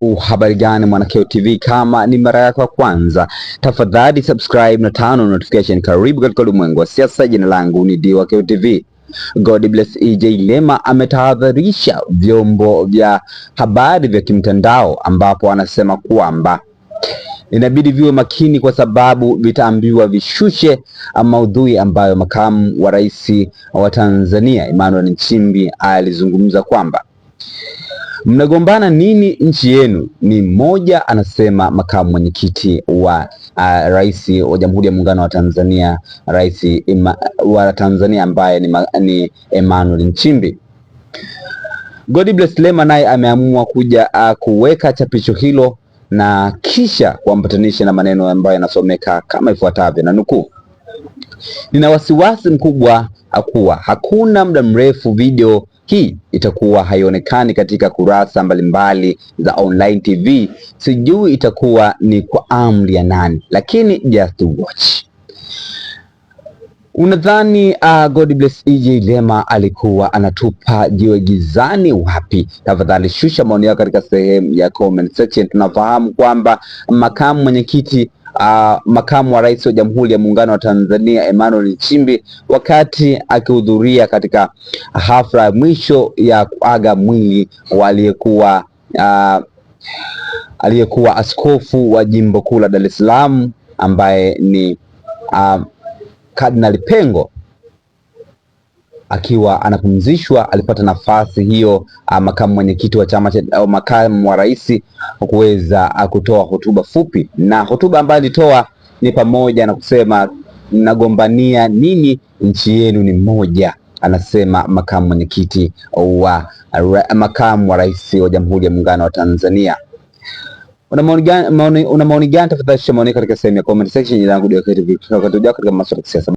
Habari gani Mwanakeo TV, kama ni mara yako ya kwanza tafadhali subscribe na turn on notification. Karibu katika ulimwengu wa siasa. Jina langu ni Diwakeo TV. God bless EJ Lema ametahadharisha vyombo vya habari vya kimtandao ambapo anasema kwamba inabidi viwe makini kwa sababu vitaambiwa vishushe maudhui ambayo makamu wa rais wa Tanzania Emmanuel Nchimbi alizungumza kwamba mnagombana nini nchi yenu ni moja. Anasema makamu mwenyekiti wa rais wa Jamhuri ya Muungano wa Tanzania, rais wa Tanzania ambaye ni Emmanuel Nchimbi. God bless Lema naye ameamua kuja kuweka chapisho hilo na kisha kuambatanisha na maneno ambayo yanasomeka kama ifuatavyo, na nukuu: nina wasiwasi mkubwa kuwa hakuna muda mrefu video hii itakuwa haionekani katika kurasa mbalimbali za online TV. Sijui itakuwa ni kwa amri ya nani, lakini just watch. Unadhani God bless EJ Lema alikuwa anatupa jiwe gizani wapi? Tafadhali shusha maoni yako katika sehemu ya comment section. Tunafahamu kwamba makamu mwenyekiti makamu wa rais wa Jamhuri ya Muungano wa Tanzania Emmanuel Nchimbi, wakati akihudhuria katika hafla ya mwisho ya kuaga mwili wa aliyekuwa askofu wa jimbo kuu la Dar es Salaam ambaye ni Kardinali Pengo, akiwa anapumzishwa, alipata nafasi hiyo makamu mwenyekiti wa chama cha makamu wa rais kuweza kutoa hotuba fupi, na hotuba ambayo alitoa ni pamoja na kusema mnagombania nini, nchi yenu ni moja. Anasema makamu mwenyekiti wa makamu wa rais wa Jamhuri ya Muungano wa Tanzania. Una maoni gani? Tafadhali shusha maoni katika sehemu ya comment section. Jina langu Diwakeo TV, katika masuala ya siasa.